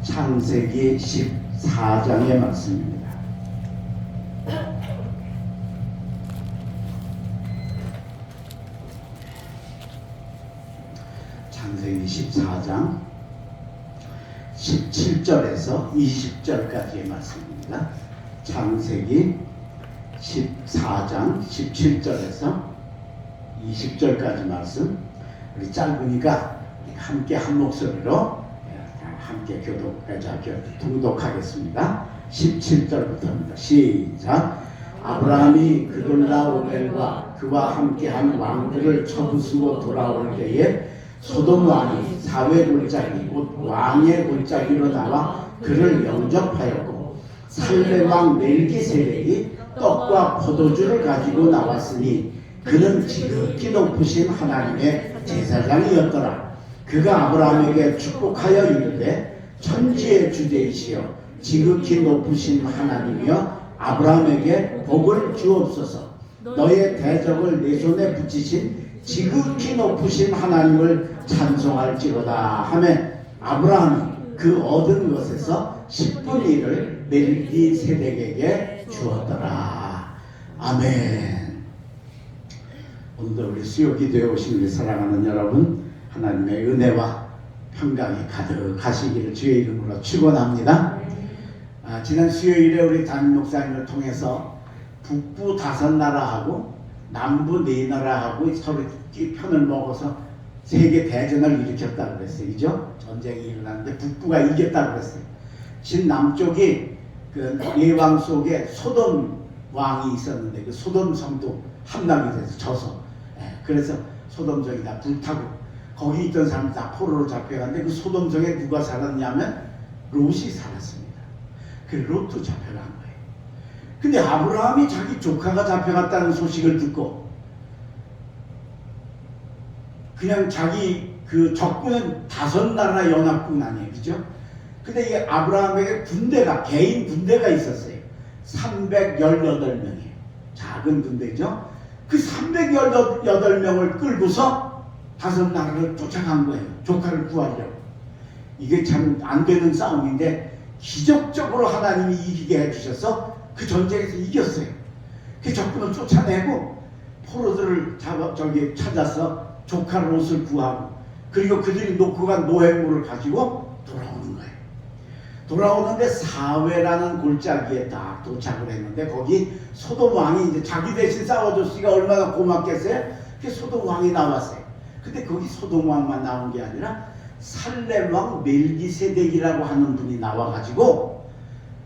창세기 14장의 말씀입니다. 창세기 14장 17절에서 20절까지의 말씀입니다. 창세기 14장 17절에서 20절까지 말씀. 우리 짧으니까 함께 한 목소리로 함께 동독하겠습니다. 17절부터입니다. 시작. 아브라함이 그돌라오멜과 그와 함께한 왕들을 쳐부수고 돌아올 때에 소돔 왕이 사회 골짜기 곧 왕의 골짜기로 나와 그를 영접하였고 살레 왕 멜기세덱이 떡과 포도주를 가지고 나왔으니 그는 지극히 높으신 하나님의 제사장이었더라. 그가 아브라함에게 축복하여 이르되 천지의 주제이시여 지극히 높으신 하나님이여 아브라함에게 복을 주옵소서. 너의 대적을 내 손에 붙이신 지극히 높으신 하나님을 찬송할지로다 하며 아브라함이 그 얻은 것에서 10분의 1을 멜기세덱에게 주었더라. 아멘. 오늘도 우리 수요 기도에 오신 우리 사랑하는 여러분, 하나님의 은혜와 평강이 가득하시기를 주의 이름으로 축원합니다. 지난 수요일에 우리 담임 목사님을 통해서 북부 5나라하고 남부 4나라하고 서로 편을 먹어서 세계 대전을 일으켰다고 그랬어요. 그죠? 전쟁이 일어났는데 북부가 이겼다고 그랬어요. 남쪽이 그 예왕 속에 소돔 왕이 있었는데 그 소돔 성도 함락이 돼서 져서 그래서 소돔성이 다 불타고 거기 있던 사람들 다 포로로 잡혀갔는데 그 소돔성에 누가 살았냐면 롯이 살았습니다. 그 롯도 잡혀간 거예요. 근데 아브라함이 자기 조카가 잡혀갔다는 소식을 듣고 그냥 자기 그 적군은 5나라 연합군 아니에요. 그죠? 근데 이 아브라함에게 군대가 개인 군대가 있었어요. 318명이에요. 작은 군대죠. 그 318명을 끌고서 5나라를 쫓아간 거예요. 조카를 구하려고. 이게 참 안 되는 싸움인데 기적적으로 하나님이 이기게 해주셔서 그 전쟁에서 이겼어요. 그 적군을 쫓아내고 포로들을 찾아서 조카 롯을 구하고 그리고 그들이 놓고 간 노획물을 가지고 돌아오는 거예요. 돌아오는데 사회라는 골짜기에 딱 도착을 했는데 거기 소돔 왕이 이제 자기 대신 싸워줬으니까 얼마나 고맙겠어요? 그 소돔 왕이 나왔어요. 근데 거기 소돔 왕만 나온 게 아니라 살렘 왕 멜기세덱이라고 하는 분이 나와가지고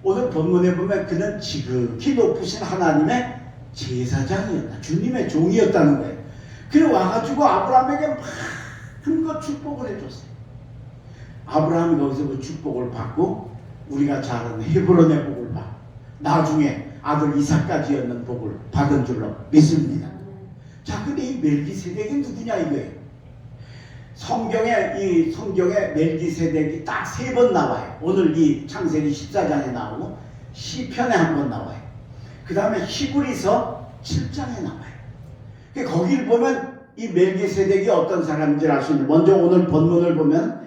오늘 본문에 보면 그는 지극히 높으신 하나님의 제사장이었다. 주님의 종이었다는 거예요. 그래 와가지고 아브라함에게 많은 거 축복을 해줬어요. 아브라함이 거기서 그 축복을 받고 우리가 잘 아는 헤브론의 복을 받고 나중에 아들 이삭까지 얻는 복을 받은 줄로 믿습니다. 자, 근데 이 멜기세덱이 누구냐 이거예요. 성경에 멜기세덱이 딱 3번 나와요. 오늘 이 창세기 14장에 나오고 시편에 한 번 나와요. 그 다음에 히브리서 7장에 나와요. 거기를 보면 이 멜기세덱이 어떤 사람인지 알 수 있는. 먼저 오늘 본문을 보면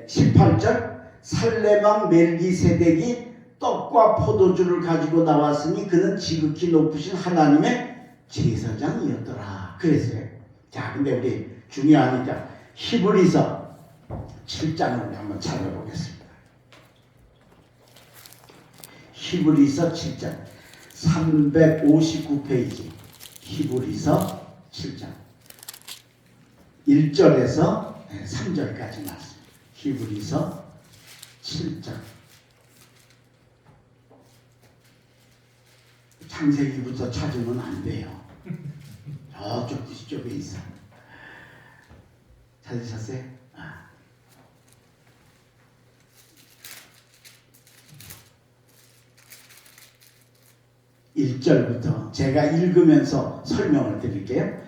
18절 살레망 멜기세덱이 떡과 포도주를 가지고 나왔으니 그는 지극히 높으신 하나님의 제사장이었더라 그랬어요. 자, 근데 우리 중요하니까 히브리서 7장을 한번 찾아보겠습니다. 히브리서 7장 359페이지 히브리서 7장 1절에서 3절까지 말씀. 히브리서 7장. 창세기부터 찾으면 안 돼요. 저쪽 뒤쪽에 있어. 찾으셨어요? 1절부터 제가 읽으면서 설명을 드릴게요.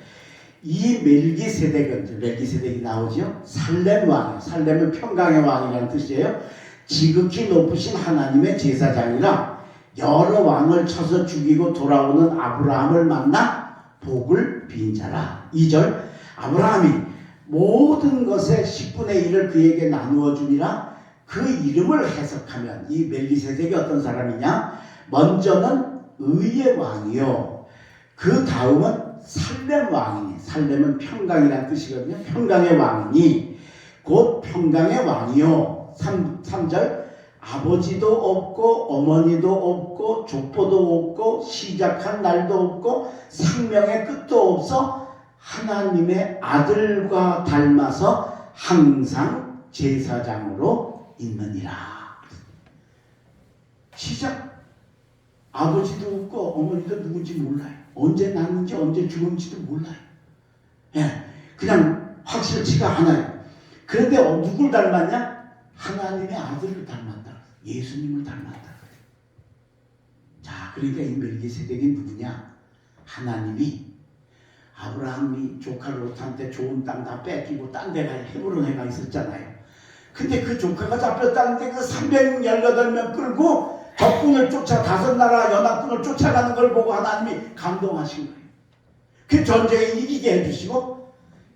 이 멜기세덱이 나오죠. 살렘 왕, 살렘은 평강의 왕이라는 뜻이에요. 지극히 높으신 하나님의 제사장이라 여러 왕을 쳐서 죽이고 돌아오는 아브라함을 만나 복을 빈 자라. 2절 아브라함이 모든 것의 10분의 1을 그에게 나누어 주니라. 그 이름을 해석하면 이 멜기세덱이 어떤 사람이냐? 먼저는 의의 왕이요, 그 다음은 살렘 왕이니, 살렘은 평강이라는 뜻이거든요. 평강의 왕이니 곧 평강의 왕이요. 3절 아버지도 없고 어머니도 없고 족보도 없고 시작한 날도 없고 생명의 끝도 없어 하나님의 아들과 닮아서 항상 제사장으로 있느니라. 시작. 아버지도 없고 어머니도 누군지 몰라요. 언제 낳는지 언제 죽은지도 몰라요. 예, 그냥 확실치가 않아요. 그런데 누굴 닮았냐? 하나님의 아들을 닮았다. 예수님을 닮았다. 자, 그러니까 이 멜기세덱이 누구냐? 하나님이 아브라함이 조카 롯한테 좋은 땅 다 뺏기고 딴 데가 헤브론에가 있었잖아요. 근데 그 조카가 잡혔다는데 그 318명 끌고 적군을 쫓아 다섯 나라 연합군을 쫓아가는 걸 보고 하나님이 감동하신 거예요. 그 전쟁에 이기게 해주시고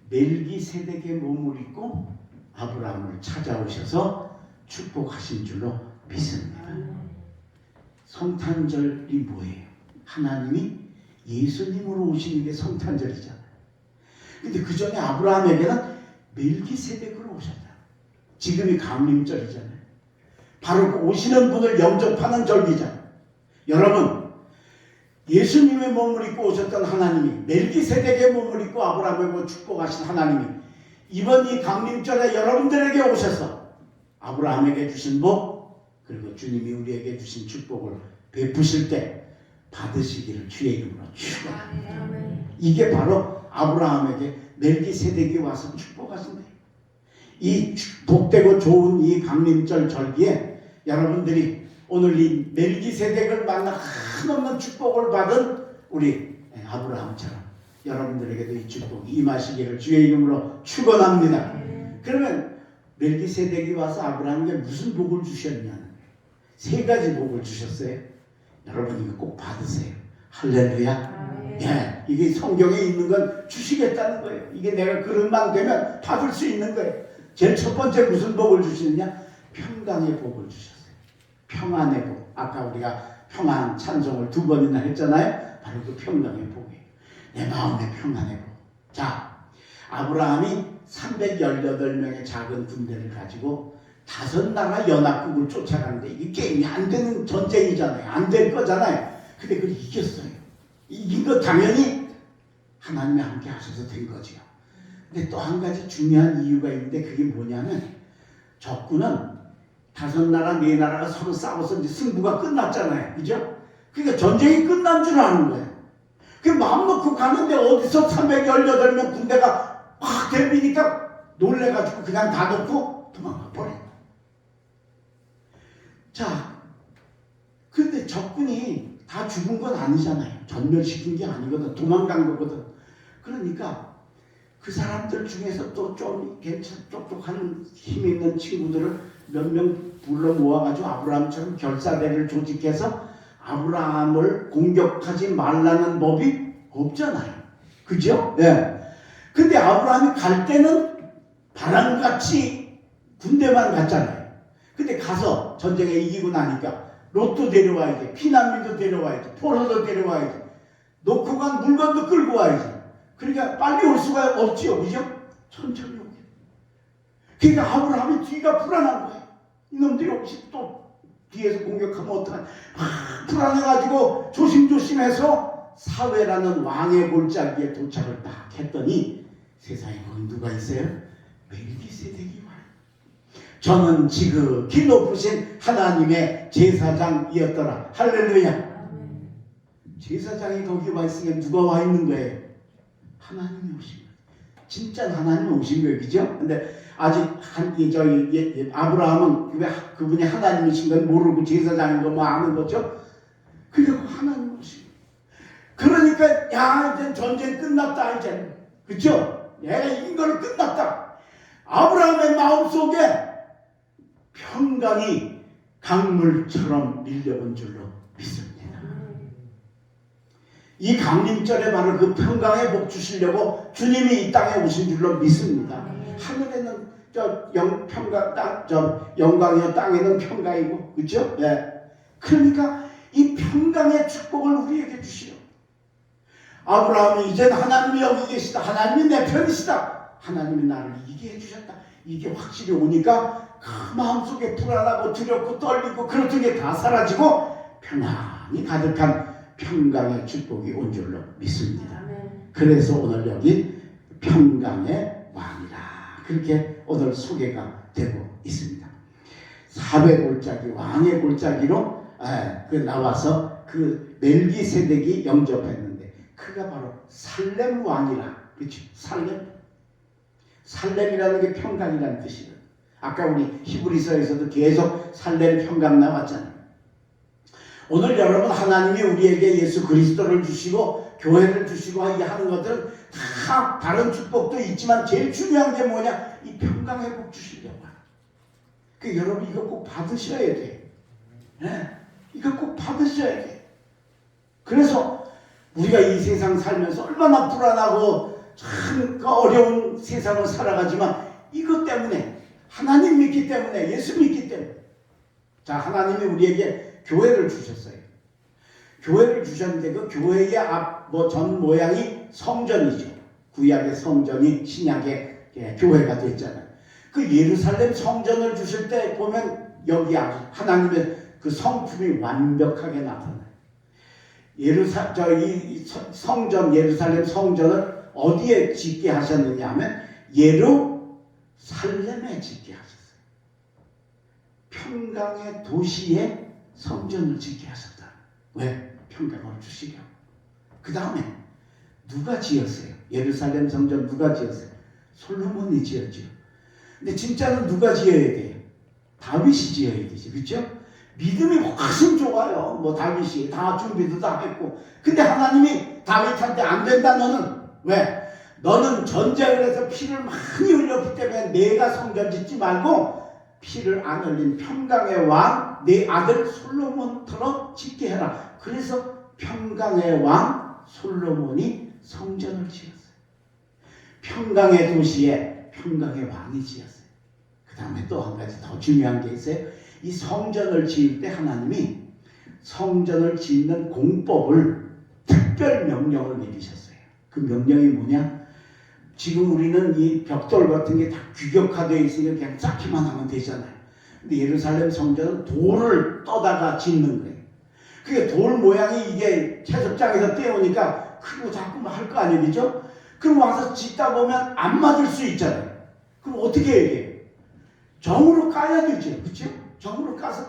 멜기세덱의 몸을 입고 아브라함을 찾아오셔서 축복하신 줄로 믿습니다. 성탄절이 뭐예요? 하나님이 예수님으로 오시는 게 성탄절이잖아요. 근데 그 전에 아브라함에게는 멜기세덱으로 오셨다. 지금이 강림절이잖아요. 바로 그 오시는 분을 영접하는 절기잖아요. 여러분, 예수님의 몸을 입고 오셨던 하나님이 멜기세덱의 몸을 입고 아브라함의 몸을 축복하신 하나님이 이번 이 강림절에 여러분들에게 오셔서 아브라함에게 주신 복, 그리고 주님이 우리에게 주신 축복을 베푸실 때 받으시기를 주의 이름으로 축원합니다. 이게 바로 아브라함에게 멜기세덱이 와서 축복하신 거예요. 이 복되고 좋은 이 강림절 절기에 여러분들이 오늘 이 멜기세덱을 만나 한없는 축복을 받은 우리 아브라함처럼 여러분들에게도 이 축복이 임하시기를 주의 이름으로 축원합니다. 그러면 멜기세덱이 와서 아브라함에게 무슨 복을 주셨냐는 거예요. 세 가지 복을 주셨어요. 여러분 이거 꼭 받으세요. 할렐루야. 예, 이게 성경에 있는 건 주시겠다는 거예요. 이게 내가 그릇만 되면 받을 수 있는 거예요. 제일 첫 번째 무슨 복을 주시느냐? 평강의 복을 주셨어요. 평안의 복. 아까 우리가 평안 찬송을 2번이나 했잖아요. 바로 그 평강의 복이에요. 내 마음의 평안의 복. 자, 아브라함이 318명의 작은 군대를 가지고 다섯 나라 연합국을 쫓아가는데 이게 게임이 안 되는 전쟁이잖아요. 안 될 거잖아요. 근데 그걸 이겼어요. 이긴 거 당연히 하나님이 함께 하셔서 된 거죠. 근데 또 한 가지 중요한 이유가 있는데 그게 뭐냐면 적군은 다섯 나라, 네 나라가 서로 싸워서 이제 승부가 끝났잖아요. 그죠? 그러니까 전쟁이 끝난 줄 아는 거예요. 그 마음 놓고 가는데 어디서 318명 군대가 확 대비니까 놀래가지고 그냥 다 놓고 도망가 버려요. 자, 근데 적군이 다 죽은 건 아니잖아요. 전멸시킨 게 아니거든. 도망간 거거든. 그러니까 그 사람들 중에서 또 좀 똑똑한 힘 있는 친구들을 몇 명 불러 모아가지고 아브라함처럼 결사대를 조직해서 아브라함을 공격하지 말라는 법이 없잖아요. 그죠? 예. 근데 아브라함이 갈 때는 바람같이 군대만 갔잖아요. 근데 가서 전쟁에 이기고 나니까 롯도 데려와야지, 피난민도 데려와야지, 포로도 데려와야지, 놓고 간 물건도 끌고 와야지. 그러니까 빨리 올 수가 없지요. 그죠? 천천히 오게. 그러니까 아브라함이 뒤가 불안한 거예요. 이놈들이 혹시 또 뒤에서 공격하면 어떡하나. 불안해가지고 조심조심해서 사회라는 왕의 골짜기에 도착을 딱 했더니 세상에 거기 누가 있어요? 멜기세덱이 와요. 저는 지극히 높으신 하나님의 제사장이었더라. 할렐루야. 제사장이 거기 와 있으면 누가 와 있는 거예요? 하나님이 오신 거예요. 진짜 하나님이 오신 거예요. 그죠? 근데 아직 아브라함은 그분이 하나님이신 건 모르고 제사장인 거 뭐 아는 거죠? 그리고 하나님 오신 거예요. 그러니까 야 이제 전쟁 끝났다 이제. 그죠? 내가 이긴 거는 끝났다. 아브라함의 마음속에 평강이 강물처럼 밀려온 줄로 믿습니다. 이 강림절에 바로 그 평강의 복 주시려고 주님이 이 땅에 오신 줄로 믿습니다. 하늘에는 영광이요 땅에는 평강이고, 그렇죠? 예. 그러니까 이 평강의 축복을 우리에게 주시오. 아브라함이 이제는 하나님이 여기 계시다. 하나님이 내 편이시다. 하나님이 나를 이기게 해주셨다. 이게 확실히 오니까 그 마음속에 불안하고 두렵고 떨리고 그렇던 게 다 사라지고 평안이 가득한 평강의 축복이 온 줄로 믿습니다. 그래서 오늘 여기 평강의 왕이라 그렇게 오늘 소개가 되고 있습니다. 400골짜기 왕의 골짜기로 나와서 그 멜기세덱이 영접했는데 그가 바로 살렘 왕이라. 그렇죠? 살렘이라는 게 평강이라는 뜻이에요. 아까 우리 히브리서에서도 계속 살렘 평강 나왔잖아요. 오늘 여러분 하나님이 우리에게 예수 그리스도를 주시고 교회를 주시고 하는 것들은 다 다른 축복도 있지만 제일 중요한 게 뭐냐? 이 평강 회복 주시려고 해요. 그 여러분 이거 꼭 받으셔야 돼요. 네? 이거 꼭 받으셔야 돼요. 그래서 우리가 이 세상 살면서 얼마나 불안하고 참 어려운 세상을 살아가지만 이것 때문에 하나님 믿기 때문에 예수 믿기 때문에 자 하나님이 우리에게 교회를 주셨어요. 교회를 주셨는데 그 교회의 전 모양이 성전이죠. 구약의 성전이 신약의 교회가 됐잖아요. 그 예루살렘 성전을 주실 때 보면 여기 하나님의 그 성품이 완벽하게 나타나요. 예루살렘 성전을 어디에 짓게 하셨느냐 하면 예루살렘에 짓게 하셨어요. 평강의 도시에 성전을 짓게 하셨다. 왜? 평강을 주시려고. 그 다음에 누가 지었어요? 예루살렘 성전 누가 지었어요? 솔로몬이 지었죠. 근데 진짜는 누가 지어야 돼요? 다윗이 지어야 되지. 그렇죠? 믿음이 훨씬 좋아요. 뭐 다윗이 다 준비도 다 했고. 근데 하나님이 다윗한테 안 된다 너는. 왜? 너는 전쟁을 해서 피를 많이 흘렸기 때문에 내가 성전 짓지 말고 피를 안 흘린 평강의 왕 내 아들 솔로몬처럼 짓게 해라. 그래서 평강의 왕 솔로몬이 성전을 지었어요. 평강의 도시에 평강의 왕이 지었어요. 그 다음에 또 한 가지 더 중요한 게 있어요. 이 성전을 지을 때 하나님이 성전을 짓는 공법을 특별 명령을 내리셨어요. 그 명령이 뭐냐? 지금 우리는 이 벽돌 같은 게 다 규격화되어 있으니까 그냥 쌓기만 하면 되잖아요. 근데 예루살렘 성전은 돌을 떠다가 짓는 거예요. 그게 돌 모양이 이게 채석장에서 떼우니까 크고 작고 할 거 아니에요, 그죠? 그럼 와서 짓다 보면 안 맞을 수 있잖아요. 그럼 어떻게 해야 돼요? 정으로 까야 되죠, 그죠? 정으로 까서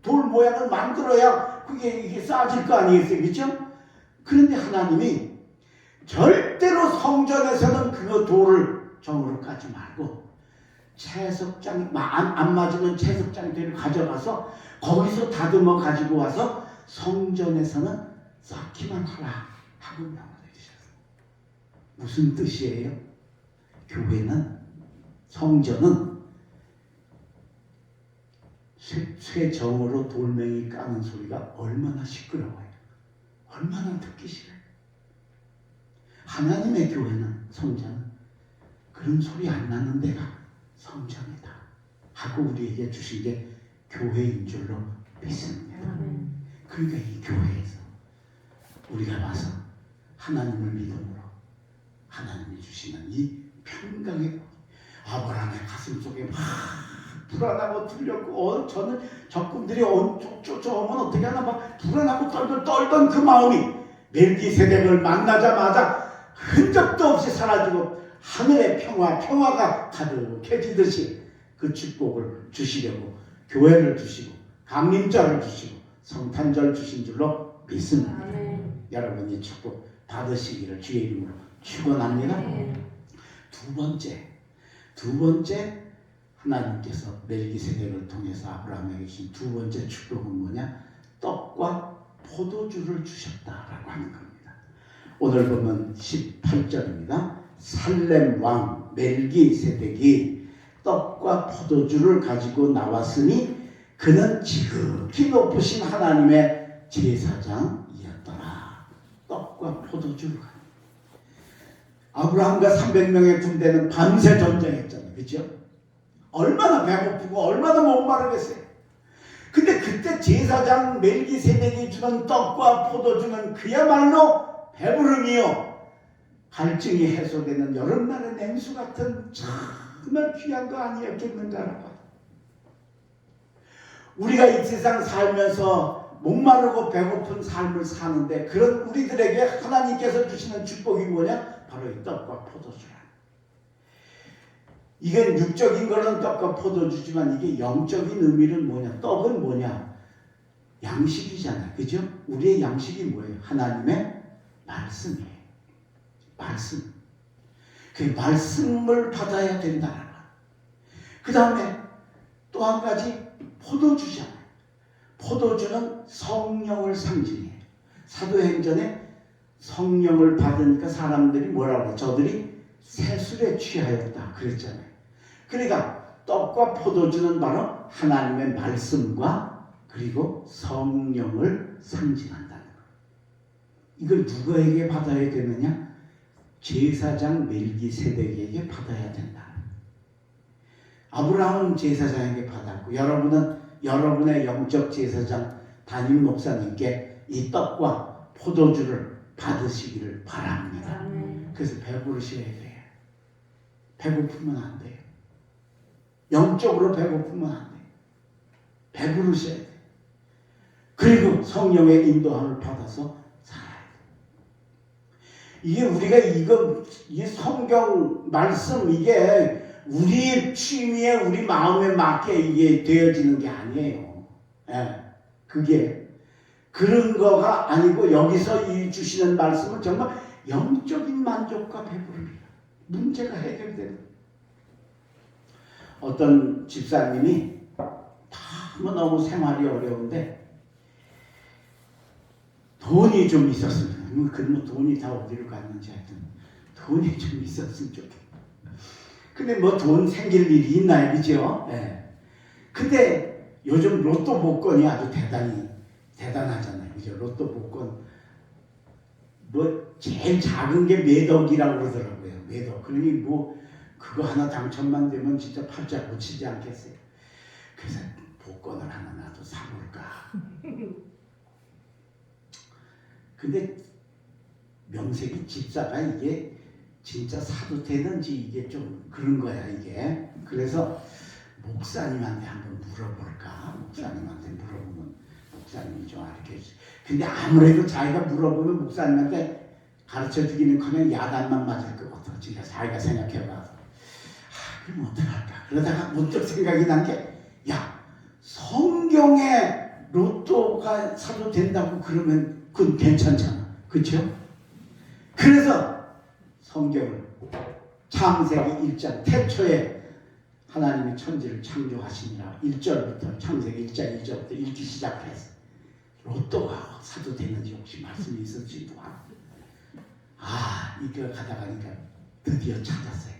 돌 모양을 만들어야 이게 쌓아질 거 아니겠어요, 그죠? 그런데 하나님이 절대로 성전에서는 그 돌을 정으로 까지 말고 채석장 안 맞으면 채석장대를 가져가서 거기서 다듬어 가지고 와서 성전에서는 쌓기만 하라 하고 명을 내리셨어요. 무슨 뜻이에요? 교회는 성전은 쇠정으로 돌멩이 까는 소리가 얼마나 시끄러워요. 얼마나 듣기 싫어요. 하나님의 교회는 성전은 그런 소리 안 나는 데가 성전이다 하고 우리에게 주신 게 교회인 줄로 믿습니다. 그러니까 이 교회에서 우리가 와서 하나님을 믿음으로 하나님이 주시는 이 평강의 아브라함의 가슴 속에 막 불안하고 두렵고 저는 적군들이 쫓아오면 어떻게 하나 막 불안하고 떨던 그 마음이 멜기세덱을 만나자마자 흔적도 없이 사라지고 하늘의 평화가 가득해지듯이 그 축복을 주시려고 교회를 주시고 강림절을 주시고 성탄절 주신 줄로 믿습니다. 여러분 이 축복 받으시기를 주의 이름으로 축원합니다. 두 번째 하나님께서 멜기세덱을 통해서 아브라함에게 주신 두 번째 축복은 뭐냐? 떡과 포도주를 주셨다라고 하는 겁니다. 오늘 보면 18절입니다. 살렘 왕 멜기세덱이 떡과 포도주를 가지고 나왔으니 그는 지극히 높으신 하나님의 제사장이었더라. 떡과 포도주를 가지고 아브라함과 300명의 군대는 밤새 전쟁했잖아요. 그렇죠? 얼마나 배고프고 얼마나 목마르겠어요. 근데 그때 제사장 멜기세덱이 주는 떡과 포도주는 그야말로 배부름이요 갈증이 해소되는 여름날의 냉수 같은 정말 귀한 거 아니었겠는가라고. 우리가 이 세상 살면서 목마르고 배고픈 삶을 사는데 그런 우리들에게 하나님께서 주시는 축복이 뭐냐? 바로 이 떡과 포도주라. 이건 육적인 거는 떡과 포도주지만 이게 영적인 의미는 뭐냐? 떡은 뭐냐? 양식이잖아요. 그죠? 우리의 양식이 뭐예요? 하나님의 말씀이에요. 말씀. 그 말씀을 받아야 된다는 거. 그 다음에 또 한 가지 포도주잖아요. 포도주는 성령을 상징해요. 사도행전에 성령을 받으니까 사람들이 뭐라고 해요? 저들이 새술에 취하였다 그랬잖아요. 그러니까 떡과 포도주는 바로 하나님의 말씀과 그리고 성령을 상징한다는 거예요. 이걸 누구에게 받아야 되느냐? 제사장 멜기세덱에게 받아야 된다. 아브라함은 제사장에게 받았고 여러분은 여러분의 영적 제사장 담임 목사님께 이 떡과 포도주를 받으시기를 바랍니다. 그래서 배부르셔야 돼요. 배고프면 안 돼요. 영적으로 배고프면 안 돼요. 배부르셔야 돼요. 그리고 성령의 인도함을 받아서 살아야 돼요. 이게 우리가 이 성경 말씀 이게 우리 취미에 우리 마음에 맞게 이게 되어지는 게 아니에요. 예, 그게 그런 거가 아니고 여기서 이 주시는 말씀은 정말 영적인 만족과 배부름이에요. 문제가 해결되는. 어떤 집사님이 너무 생활이 어려운데 돈이 좀 있었으면 그러면 돈이 다 어디로 갔는지 하여튼 돈이 좀 있었으면 좋겠다. 근데 뭐 돈 생길 일이 있나요? 그죠? 네. 근데 요즘 로또 복권이 아주 대단하잖아요. 그죠? 로또 복권. 뭐, 제일 작은 게 매덕이라고 그러더라고요. 매덕. 그러니 뭐, 그거 하나 당첨만 되면 진짜 팔자 고치지 않겠어요? 그래서 복권을 하나 나도 사볼까. 근데 명색이 집사가 이게 진짜 사도 되는지 이게 좀 그런 거야 이게. 그래서 목사님한테 한번 물어볼까. 목사님한테 물어보면 목사님이 좀 알려주세요. 근데 아무래도 자기가 물어보면 목사님한테 가르쳐주기는커녕 야단만 맞을 것 같아. 진짜 자기가 생각해봐서 그럼 어떡할까. 그러다가 문득 생각이 난 게 야 성경에 로또가 사도 된다고 그러면 그건 괜찮잖아. 그렇죠? 그래서 성경을 창세기 1장 태초에 하나님이 천지를 창조하시니라 1절부터 창세기 1장 1절부터 읽기 시작해서 로또가 사도 되는지 혹시 말씀이 있을지도 이거 가다가니까 드디어 찾았어요.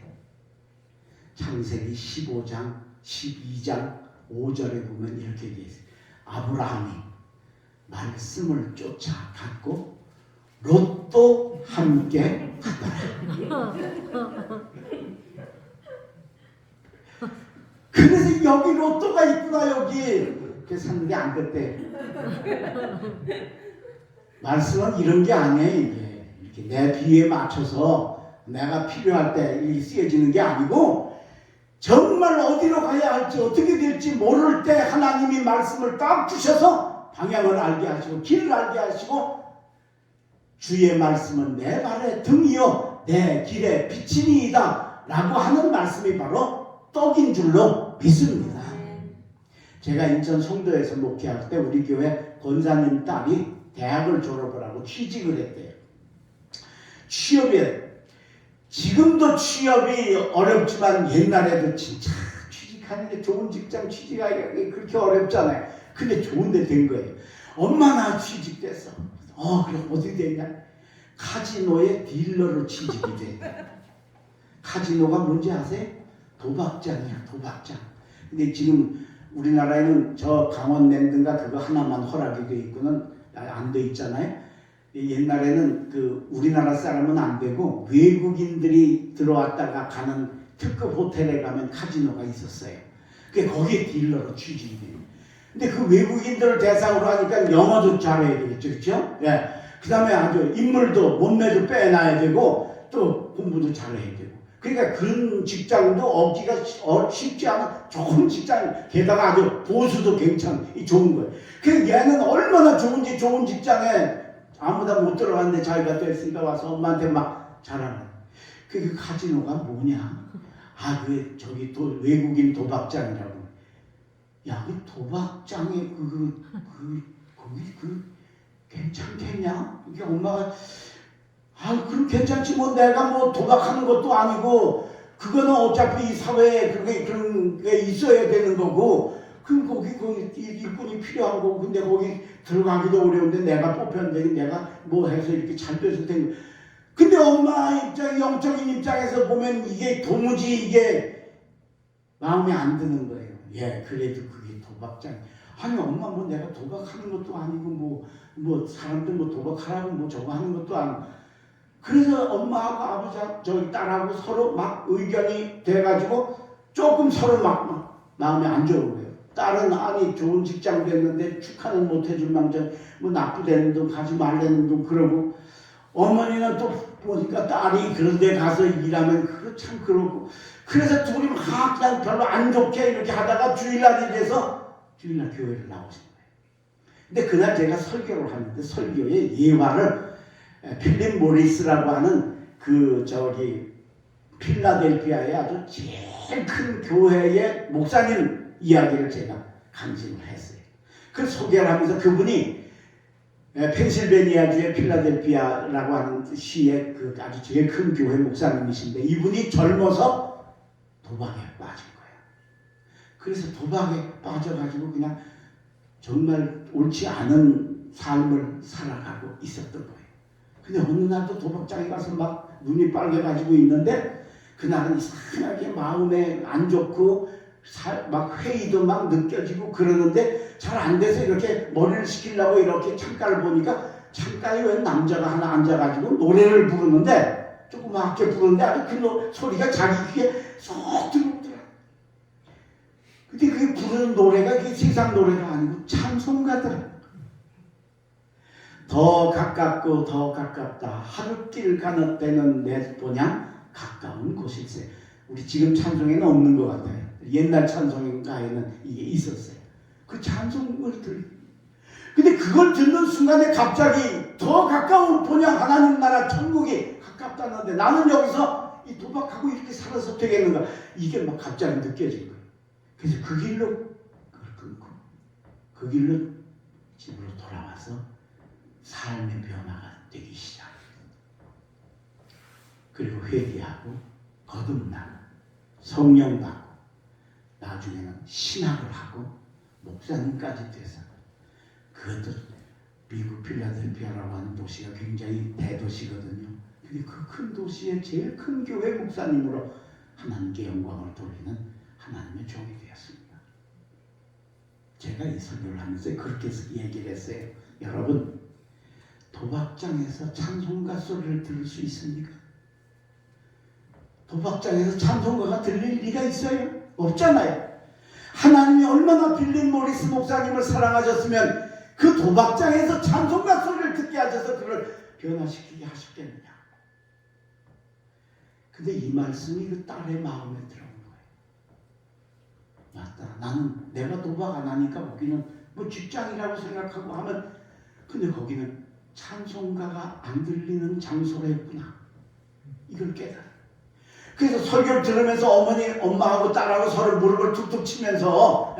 창세기 15장 12장 5절에 보면 이렇게 되어 있어요. 아브라함이 말씀을 쫓아갔고 로또 함께 하더라. 그래서 여기 로또가 있구나 여기. 그래서 샀는데 안 됐대. 말씀은 이런 게 아니에요. 이게 이렇게 내 비에 맞춰서 내가 필요할 때 쓰여지는 게 아니고 정말 어디로 가야 할지 어떻게 될지 모를 때 하나님이 말씀을 딱 주셔서 방향을 알게 하시고 길을 알게 하시고 주의 말씀은 내 발의 등이요 내 길의 빛이니이다 라고 하는 말씀이 바로 떡인 줄로 믿습니다. 제가 인천 송도에서 목회할 때 우리 교회 권사님 딸이 대학을 졸업을 하고 취직을 했대요. 지금도 취업이 어렵지만 옛날에도 진짜 취직하는 게 좋은 직장 취직하기가 그렇게 어렵잖아요. 근데 좋은 데 된 거예요. 엄마나 취직됐어. 그럼 어디 됐냐? 카지노의 딜러로 취직이 돼. 카지노가 뭔지 아세요? 도박장이야, 도박장. 근데 지금 우리나라에는 저 강원랜드인가 그거 하나만 허락이 돼 있고는 안 돼 있잖아요. 옛날에는 그 우리나라 사람은 안 되고 외국인들이 들어왔다가 가는 특급 호텔에 가면 카지노가 있었어요. 그게 거기에 딜러로 취직이 돼요. 근데 그 외국인들을 대상으로 하니까 영어도 잘해야 되겠죠, 그렇죠? 예. 그 다음에 아주 인물도 몸매도 빼놔야 되고 또 공부도 잘해야 되고. 그러니까 그런 직장도 얻기가 쉽지 않은 좋은 직장, 게다가 아주 보수도 좋은 거예요. 그래서 얘는 얼마나 좋은지 좋은 직장에 아무나 못 들어갔는데 자기가 됐으니까 와서 엄마한테 막 자랑해. 그 카지노가 뭐냐? 저기 외국인 도박장이라고. 야, 그 도박장에 거기 괜찮겠냐? 이게 엄마가 그럼 괜찮지 뭐 내가 뭐 도박하는 것도 아니고 그거는 어차피 이 사회에 그런 게 있어야 되는 거고 그럼 거기 일꾼이 필요한 거고 근데 거기 들어가기도 어려운데 내가 뽑혔는데 내가 뭐 해서 이렇게 잘 됐을 텐데 근데 엄마 입장 영적인 입장에서 보면 이게 도무지 이게 마음에 안 드는 거예요. 예, 그래도 그게 도박장. 아니 엄마 뭐 내가 도박하는 것도 아니고 뭐 사람들 뭐 도박하라고 뭐 저거 하는 것도 아니고 그래서 엄마하고 아버지 저희 딸하고 서로 막 의견이 돼가지고 조금 서로 막 마음이 안 좋은 거예요. 딸은 아니 좋은 직장 됐는데 축하는 못 해줄 망정 뭐 납부되는 돈 가지 말라는 돈 그러고 어머니는 또 보니까 딸이 그런 데 가서 일하면 그거 참 그러고 그래서 둘이 막 그냥 별로 안 좋게 이렇게 하다가 주일날이 돼서 주일날 교회를 나오신 거예요. 근데 그날 제가 설교를 하는데 설교의 예화를 필립 모리스라고 하는 필라델피아의 아주 제일 큰 교회의 목사님 이야기를 제가 간증을 했어요. 그 소개를 하면서 그분이 펜실베니아주의 필라델피아라고 하는 시의 아주 제일 큰 교회 목사님이신데 이분이 젊어서 도박에 빠진 거예요. 그래서 도박에 빠져가지고 그냥 정말 옳지 않은 삶을 살아가고 있었던 거예요. 근데 어느 날도 도박장에 가서 막 눈이 빨개가지고 있는데 그날은 이상하게 마음에 안 좋고 막 회의도 막 느껴지고 그러는데 잘 안 돼서 이렇게 머리를 식히려고 이렇게 창가를 보니까 창가에 웬 남자가 하나 앉아가지고 노래를 부르는데 조그맣게 부르는데 아주 그 소리가 자기 귀에 쏙 들어오더라. 근데 그게 부르는 노래가 그게 세상 노래가 아니고 찬송가더라. 더 가깝고 더 가깝다 하루길 가는 내 본향 가까운 곳일세. 우리 지금 찬송에는 없는 것 같아요. 옛날 찬송가에는 이게 있었어요. 그 찬송을 근데 그걸 듣는 순간에 갑자기 더 가까운 본향 하나님 나라 천국이 가깝다는데 나는 여기서 이 도박하고 이렇게 살아서 되겠는가 이게 막 갑자기 느껴진 거예요. 그래서 그 길로 그걸 끊고 그 길로 집으로 돌아와서 삶의 변화가 되기 시작합니다. 그리고 회개하고 거듭나고 성령 받고 나중에는 신학을 하고 목사님까지 돼서 그것도 미국 필라델피아라고 하는 도시가 굉장히 대도시거든요. 근데 그 큰 도시의 제일 큰 교회 목사님으로 하나님께 영광을 돌리는 하나님의 종이 되었습니다. 제가 이 설교를 하면서 그렇게 얘기를 했어요. 여러분 도박장에서 찬송가 소리를 들을 수 있습니까? 도박장에서 찬송가가 들릴 리가 있어요? 없잖아요. 하나님이 얼마나 빌립 모리스 목사님을 사랑하셨으면 그 도박장에서 찬송가 소리를 듣게 하셔서 그를 변화시키게 하셨겠느냐. 근데 이 말씀이 그 딸의 마음에 들어온 거예요. 맞다. 나는 내가 도박 안 하니까 거기는 뭐 직장이라고 생각하고 하면 근데 거기는 찬송가가 안 들리는 장소였구나. 이걸 깨달아. 그래서 설교를 들으면서 엄마하고 딸하고 서로 무릎을 툭툭 치면서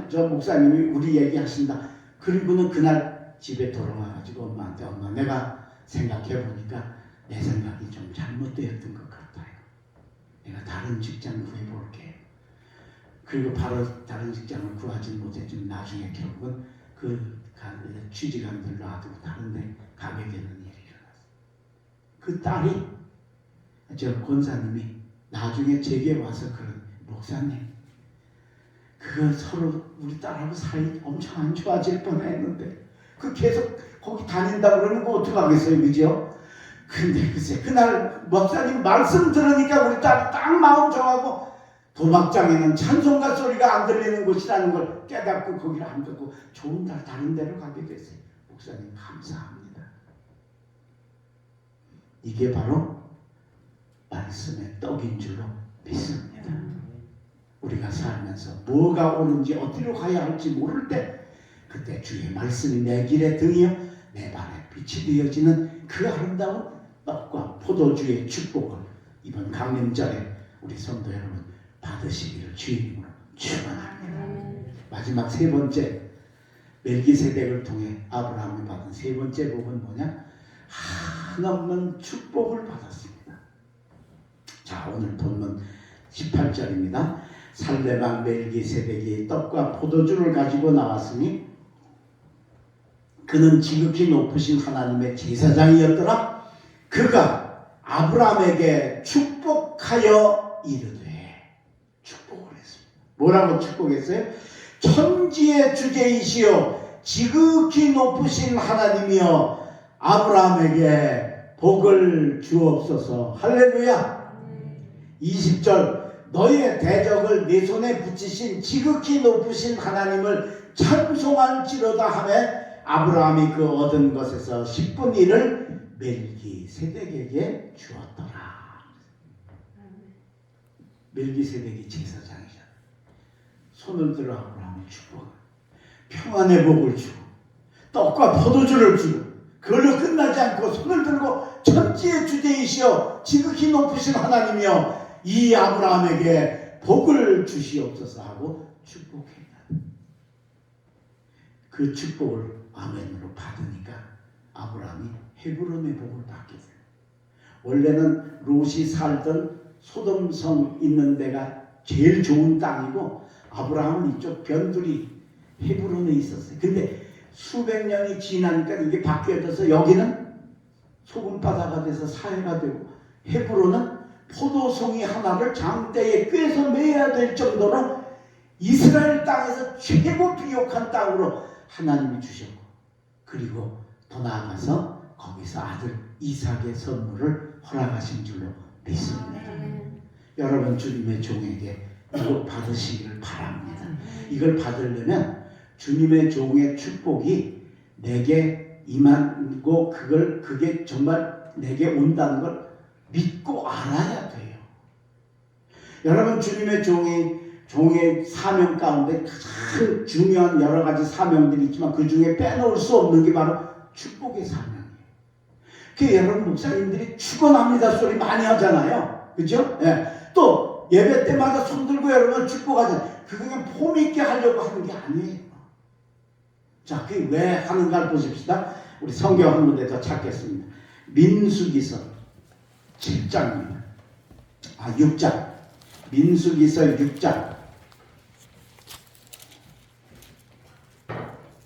저 목사님이 우리 얘기하신다. 그리고는 그날 집에 돌아와가지고 엄마한테 엄마 내가 생각해보니까 내 생각이 좀 잘못되었던 것 같아요. 내가 다른 직장 구해볼게. 그리고 바로 다른 직장을 구하지 못했지만 나중에 결국은 취직원들 놔두고 다른 데 가게 되는 일이 일어났어요. 그 딸이 저 권사님이 나중에 제게 와서 그런 목사님 그거 서로 우리 딸하고 사이 엄청 안 좋아질 뻔했는데 그 계속 거기 다닌다 그러면 그거 어떡하겠어요, 그죠? 근데 글쎄 그날 목사님 말씀 들으니까 우리 딸이 딱 마음 정하고 도박장에는 찬송가 소리가 안 들리는 곳이라는 걸 깨닫고 거기를 안 듣고 좋은 날 다른 데로 가게 됐어요. 목사님 감사합니다. 이게 바로 말씀의 떡인 줄로 믿습니다. 우리가 살면서 뭐가 옳은지 어디로 가야 할지 모를 때 그때 주의 말씀이 내 길에 등이요 내 발에 빛이 되어지는 그 아름다운 떡과 포도주의 축복을 이번 강림절에 우리 성도 여러분 받으시기를 주님으로 축원합니다. 마지막 세 번째 멜기세덱을 통해 아브라함이 받은 세 번째 복은 뭐냐? 한없는 축복을 받았습니다. 자, 오늘 본문 18절입니다. 살레방 멜기세덱이 떡과 포도주를 가지고 나왔으니 그는 지극히 높으신 하나님의 제사장이었더라. 그가 아브라함에게 축복하여 이르되 축복을 했습니다. 뭐라고 축복했어요? 천지의 주제이시여 지극히 높으신 하나님이여 아브라함에게 복을 주옵소서. 할렐루야. 20절 너희의 대적을 네 손에 붙이신 지극히 높으신 하나님을 찬송할지로다 하매 아브라함이 그 얻은 것에서 10분의 1을 멜기세덱에게 주었더라. 멜기세덱이 제사장이잖아. 손을 들어 아브라함을 축복을 평안의 복을 주고 떡과 포도주를 주고 그걸로 끝나지 않고 손을 들고 천지의 주제이시여 지극히 높으신 하나님이여 이 아브라함에게 복을 주시옵소서 하고 축복했다. 그 축복을 아멘으로 받으니까 아브라함이 헤브론의 복을 받게 돼요. 원래는 롯이 살던 소돔성 있는 데가 제일 좋은 땅이고 아브라함은 이쪽 변두리 헤브론에 있었어요. 근데 수백 년이 지나니까 이게 바뀌어져서 여기는 소금바다가 돼서 사해가 되고 헤브론은 포도송이 하나를 장대에 꿰서 매야 될 정도로 이스라엘 땅에서 최고 비옥한 땅으로 하나님이 주셨고 그리고 더 나아가서 거기서 아들 이삭의 선물을 허락하신 줄로 믿습니다. 여러분 주님의 종에게 이거 받으시기를 바랍니다. 이걸 받으려면 주님의 종의 축복이 내게 임하고 그게 정말 내게 온다는 걸 믿고 알아야 돼요. 여러분 주님의 종의 사명 가운데 가장 중요한 여러 가지 사명들이 있지만 그 중에 빼놓을 수 없는 게 바로 축복의 사명이에요. 그 여러분 목사님들이 축원합니다 소리 많이 하잖아요. 그죠? 예. 또 예배 때마다 손 들고 여러분 축복하잖아요. 그거 그냥 폼 있게 하려고 하는 게 아니에요. 자, 그게 왜 하는가를 보십시다. 우리 성경 한 군데 더 찾겠습니다. 민수기서 7장입니다. 6장. 민수기서 6장.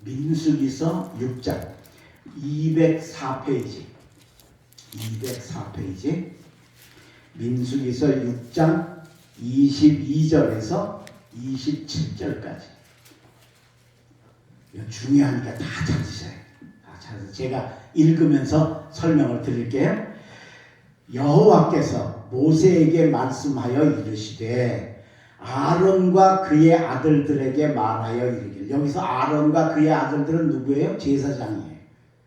민수기서 6장. 204페이지. 204페이지. 민수기서 6장 22절에서 27절까지. 이거 중요하니까 다 찾으셔야 돼요. 다 찾아서 제가 읽으면서 설명을 드릴게요. 여호와께서 모세에게 말씀하여 이르시되 아론과 그의 아들들에게 말하여 이르기를. 여기서 아론과 그의 아들들은 누구예요? 제사장이에요.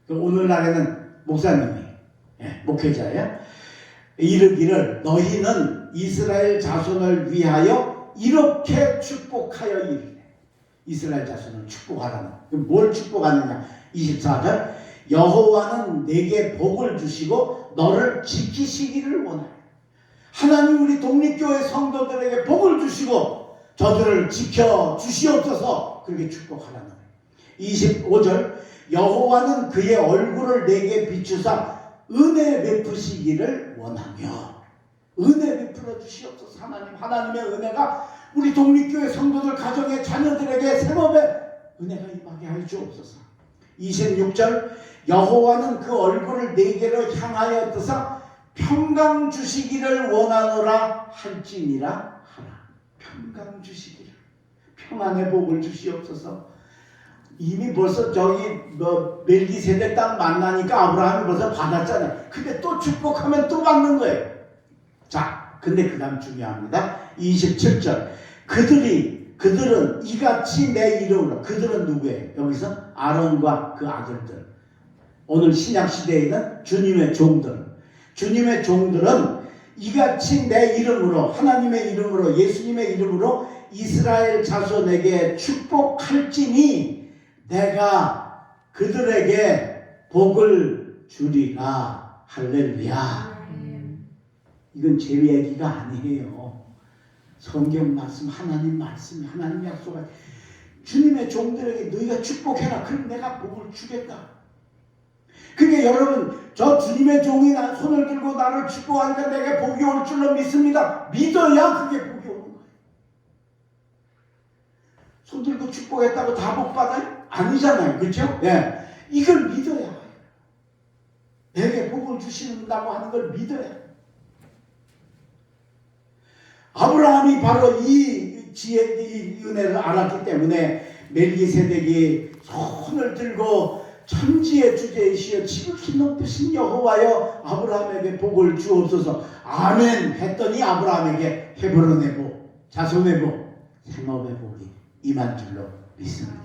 오늘날에는 목사님이 목회자예요. 이르기를 너희는 이스라엘 자손을 위하여 이렇게 축복하여 이르래. 이스라엘 자손을 축복하라는. 뭘 축복하느냐? 24절 여호와는 내게 복을 주시고 너를 지키시기를 원하여. 하나님 우리 독립교회 성도들에게 복을 주시고 저들을 지켜 주시옵소서. 그렇게 축복하라는 거예요. 25절 여호와는 그의 얼굴을 내게 비추사 은혜 베푸시기를 원하며. 은혜 베풀어 주시옵소서. 하나님의 은혜가 우리 독립교회 성도들 가정의 자녀들에게 세법에 은혜가 임하게 하여 주옵소서. 26절 여호와는 그 얼굴을 내게로 향하여 뜨사 평강 주시기를 원하노라 할지니라 하라. 평강 주시기를, 평안의 복을 주시옵소서. 이미 벌써 저기 멜기세덱 땅 만나니까 아브라함이 벌써 받았잖아요. 근데 또 축복하면 또 받는 거예요. 자, 근데 그 다음 중요합니다. 27절. 그들은 이같이 내 이름으로, 그들은 누구예요? 여기서 아론과 그 아들들. 오늘 신약시대에는 주님의 종들은 이같이 내 이름으로, 하나님의 이름으로, 예수님의 이름으로 이스라엘 자손에게 축복할지니 내가 그들에게 복을 주리라. 할렐루야. 이건 제 얘기가 아니에요. 성경 말씀, 하나님 말씀, 하나님 약속한 주님의 종들에게 너희가 축복해라. 그럼 내가 복을 주겠다. 그게 여러분, 저 주님의 종이 손을 들고 나를 축복하니까 내게 복이 올 줄로 믿습니다. 믿어야 그게 복이 오는 거예요. 손 들고 축복했다고 다 복 받아요? 아니잖아요. 그렇죠? 예. 이걸 믿어야 해요. 내게 복을 주신다고 하는 걸 믿어야 해요. 아브라함이 바로 이 지혜, 이 은혜를 알았기 때문에 멜기세덱이 손을 들고 천지의 주제이시여 지극히 높으신 여호와여 아브라함에게 복을 주옵소서 아멘 했더니 아브라함에게 헤브론의 복, 자손의 복, 생업의 복이 임한 줄로 믿습니다.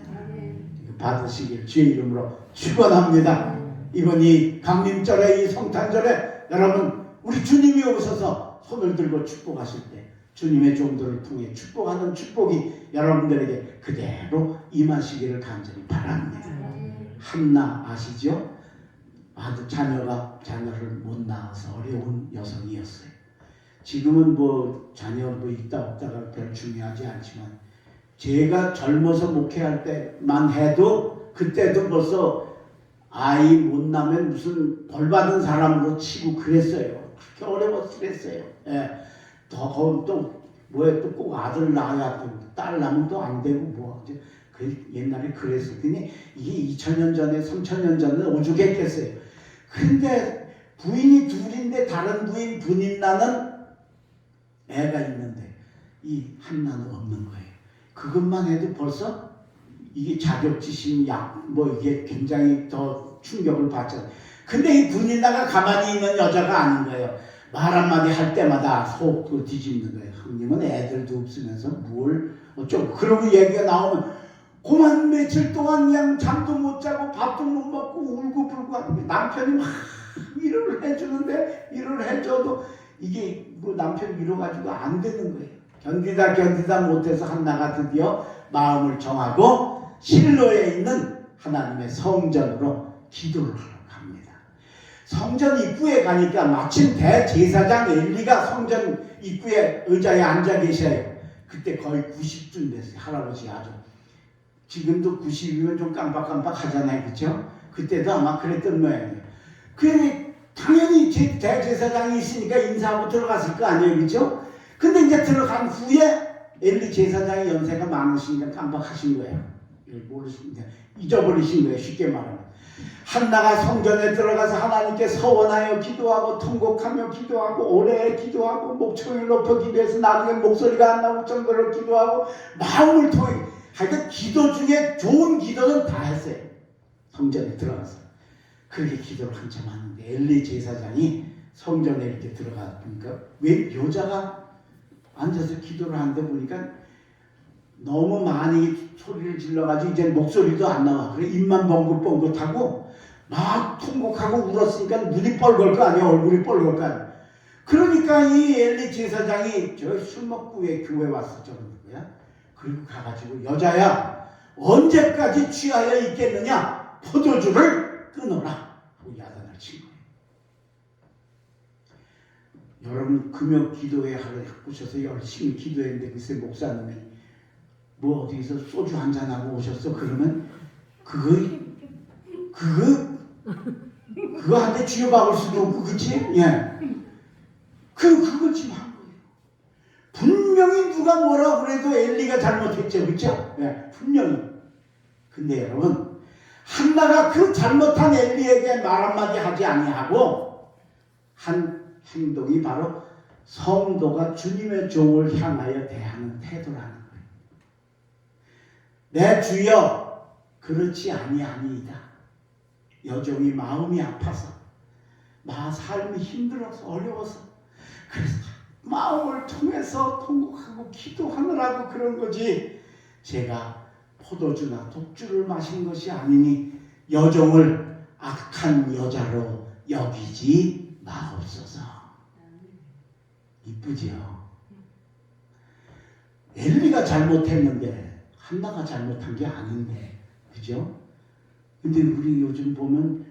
받으시길 주의 이름으로 축원합니다. 이번 이 강림절에, 이 성탄절에 여러분 우리 주님이 오셔서 손을 들고 축복하실 때 주님의 종들을 통해 축복하는 축복이 여러분들에게 그대로 임하시기를 간절히 바랍니다. 한나 아시죠? 자녀를 못 낳아서 어려운 여성이었어요. 지금은 뭐 자녀 있다 없다가 별 중요하지 않지만 제가 젊어서 목회할 때만 해도 그때도 벌써 아이 못 낳으면 무슨 벌 받은 사람으로 치고 그랬어요. 그렇게 어려워서 그랬어요. 예. 또 꼭 아들 낳아야 되고 딸 낳으면 또 안 되고 뭐 옛날에 그랬었더니 이게 2000년 전에 3000년 전에 오죽했겠어요. 근데 부인이 둘인데 다른 부인 낳는 애가 있는데 이 한나는 없는 거예요. 그것만 해도 벌써 이게 자격지심 이게 굉장히 더 충격을 받죠. 근데 이 분인나가 가만히 있는 여자가 아닌 거예요. 말 한마디 할 때마다 속도 뒤집는 거예요. 형님은 애들도 없으면서 뭘 어쩌고 그러고 얘기가 나오면 고만 며칠 동안 그냥 잠도 못 자고 밥도 못 먹고 울고불고 하는 게 남편이 막 위로를 해주는데 위로를 해줘도 이게 뭐 남편 위로가지고 안 되는 거예요. 견디다 못해서 한나가 드디어 마음을 정하고 실로에 있는 하나님의 성전으로 기도를 하러 갑니다. 성전 입구에 가니까 마침 대제사장 엘리가 성전 입구에 의자에 앉아 계셔요. 그때 거의 90쯤 됐어요. 할아버지 아주. 지금도 90이면 좀 깜빡깜빡 하잖아요. 그렇죠? 그때도 아마 그랬던 모양이에요. 그래 당연히 대제사장이 있으니까 인사하고 들어갔을 거 아니에요. 그렇죠? 근데 이제 들어간 후에 엘리 제사장이 연세가 많으시니까 깜빡하신 거예요. 모르십니다. 잊어버리신 거예요. 쉽게 말하면. 한나가 성전에 들어가서 하나님께 서원하여 기도하고 통곡하며 기도하고 오래 기도하고 목청을 높여 기도해서 나중에 목소리가 안 나올 정도로 기도하고 마음을 통해 하여튼 기도 중에 좋은 기도는 다 했어요. 성전에 들어가서. 그렇게 기도를 한참 하는데 엘리 제사장이 성전에 이렇게 들어가니까 왜 여자가 앉아서 기도를 하는데 보니까 너무 많이 소리를 질러가지고 이제 목소리도 안 나와. 그래 입만 뻥긋뻥긋하고 막 통곡하고 울었으니까 눈이 뻘걸 거 아니야. 얼굴이 뻘걸 거 아니야. 그러니까 이 엘리 제사장이 저 술 먹고 왜 교회 왔어 저러는 거야. 그리고 가가지고 여자야 언제까지 취하여 있겠느냐. 포도주를 끊어라 하고 야단을 친 거예요. 여러분 금요 기도회 하러 오셔서 열심히 기도했는데 글쎄 목사님이 뭐 어디서 소주 한잔하고 오셨어? 그러면 그거 한테 쥐어박을 수도 없고 그치? 예. 그걸 지금 한 거예요. 분명히 누가 뭐라 그래도 엘리가 잘못했죠. 그쵸? 예. 분명히. 근데 여러분 한나가 그 잘못한 엘리에게 말 한마디 하지 아니하고 한 행동이 바로 성도가 주님의 종을 향하여 대하는 태도라는 거예요. 내 주여 그렇지 아니하니이다. 여종이 마음이 아파서 삶이 힘들어서 어려워서 그래서 마음을 통해서 통곡하고 기도하느라고 그런 거지 제가 포도주나 독주를 마신 것이 아니니 여종을 악한 여자로 여기지 마옵소서. 이쁘지요? 엘리가 잘못했는데 한나가 잘못한 게 아닌데, 그죠? 근데 우리 요즘 보면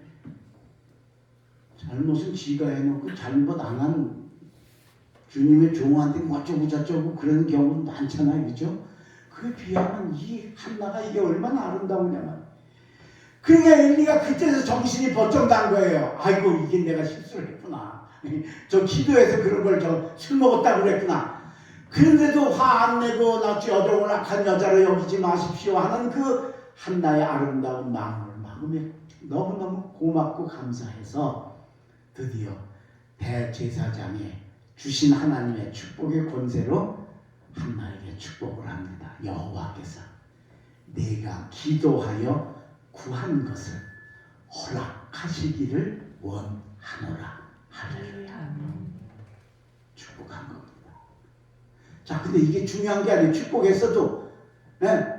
잘못은 지가 해놓고 잘못 안 한 주님의 종한테 뭐 어쩌고 저쩌고 그런 경우는 많잖아요, 그죠? 그에 비하면 이 한나가 이게 얼마나 아름다우냐면, 그러니까 엘리가 그때서 정신이 번쩍 난 거예요. 아이고, 이게 내가 실수를 했구나. 저 기도해서 그런 걸 술 먹었다고 그랬구나. 그런데도 화 안 내고 나 여종을 악한 여자로 여기지 마십시오 하는 그 한나의 아름다운 마음에 너무너무 고맙고 감사해서 드디어 대제사장에 주신 하나님의 축복의 권세로 한나에게 축복을 합니다. 여호와께서 내가 기도하여 구한 것을 허락하시기를 원하노라. 할렐루야. 축복한 겁니다. 자, 근데 이게 중요한 게 아니에요. 축복했어도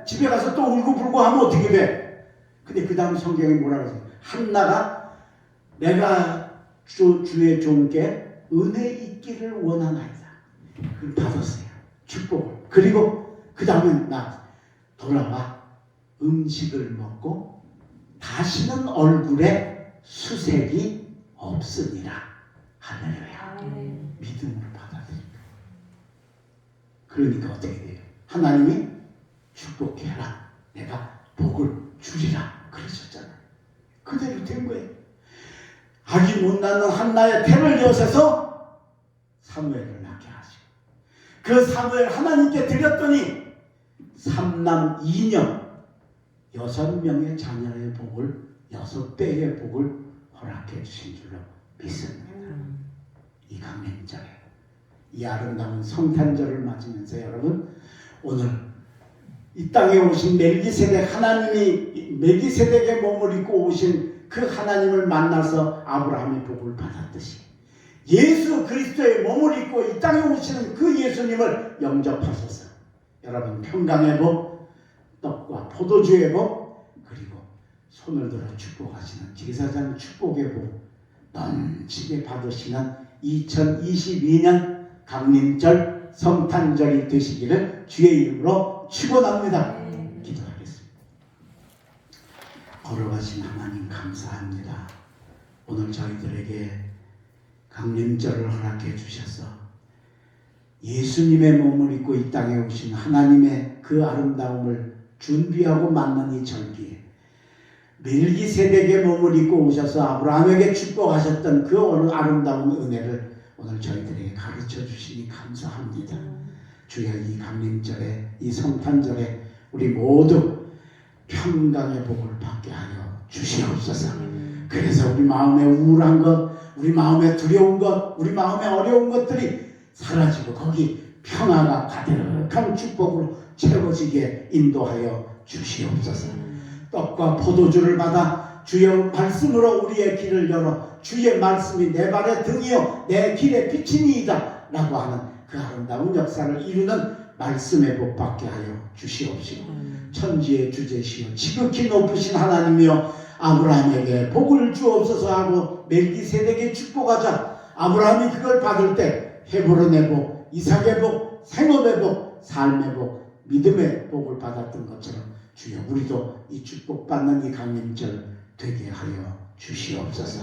집에 가서 또 울고불고 하면 어떻게 돼? 근데 그 다음 성경이 뭐라고 하세요? 한나가 내가 주의 종께 은혜 있기를 원하나이다. 그걸 받았어요. 축복을. 그리고 그 다음에 나 돌아와 음식을 먹고 다시는 얼굴에 수색이 없으니라. 할렐루야. 믿음으로 받아들입니다. 그러니까 어떻게 돼요? 하나님이 축복해라. 내가 복을 주리라. 그러셨잖아요. 그대로 된 거예요. 아기 못 낳는 한나의 태를 여셔서 사무엘을 낳게 하시고 그 사무엘 하나님께 드렸더니 3남 2녀 6명의 자녀의 복을 6배의 복을 허락해 주신 줄로 믿습니다. 이 강림절에 이 아름다운 성탄절을 맞으면서 여러분 오늘 이 땅에 오신 멜기세덱 하나님이 멜기세덱의 몸을 입고 오신 그 하나님을 만나서 아브라함이 복을 받았듯이 예수 그리스도의 몸을 입고 이 땅에 오시는 그 예수님을 영접하셔서 여러분 평강의 복, 떡과 포도주의 복, 그리고 손을 들어 축복하시는 제사장 축복의 복 넘치게 받으시는 2022년 강림절 성탄절이 되시기를 주의 이름으로 축원합니다. 기도하겠습니다. 걸어가신 하나님 감사합니다. 오늘 저희들에게 강림절을 허락해 주셔서 예수님의 몸을 입고 이 땅에 오신 하나님의 그 아름다움을 준비하고 맞는 이 절기에 멜기세덱의 몸을 입고 오셔서 아브라함에게 축복하셨던 그 오늘 아름다운 은혜를 오늘 저희들에게 가르쳐 주시니 감사합니다. 주여 이 강림절에 이 성탄절에 우리 모두 평강의 복을 받게 하여 주시옵소서. 그래서 우리 마음에 우울한 것, 우리 마음에 두려운 것, 우리 마음에 어려운 것들이 사라지고 거기 평화가 가득한 축복으로 채워지게 인도하여 주시옵소서. 떡과 포도주를 받아 주의 말씀으로 우리의 길을 열어 주의 말씀이 내 발의 등이요 내 길의 빛이니이다 라고 하는 그 아름다운 역사를 이루는 말씀의 복 받게 하여 주시옵시고 천지의 주제시요 지극히 높으신 하나님이여 아브라함에게 복을 주옵소서 하고 멜기세덱에 축복하자. 아브라함이 그걸 받을 때 헤브론의 복, 이삭의 복, 생업의 복, 삶의 복, 믿음의 복을 받았던 것처럼 주여 우리도 이 축복받는 이 강림절 되게 하여 주시옵소서.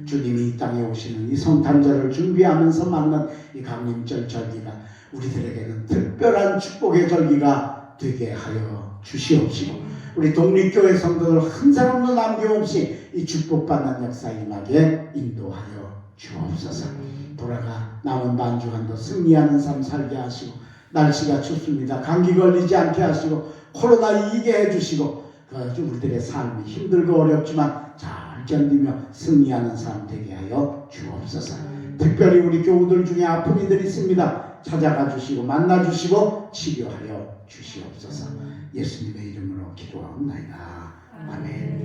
주님이 이 땅에 오시는 이 성탄절을 준비하면서 맞는 이 강림절 절기가 우리들에게는 특별한 축복의 절기가 되게 하여 주시옵시고 우리 독립교회 성도들 한 사람도 남김없이 이 축복받는 역사 임하게 인도하여 주옵소서. 돌아가 남은 반주간도 승리하는 삶 살게 하시고 날씨가 춥습니다. 감기 걸리지 않게 하시고 코로나 이기게 해주시고 우리들의 삶이 힘들고 어렵지만 잘 견디며 승리하는 삶 되게 하여 주옵소서. 특별히 우리 교우들 중에 아픈 이들이 있습니다. 찾아가 주시고 만나 주시고 치료하여 주시옵소서. 예수님의 이름으로 기도하옵나이다. 아멘.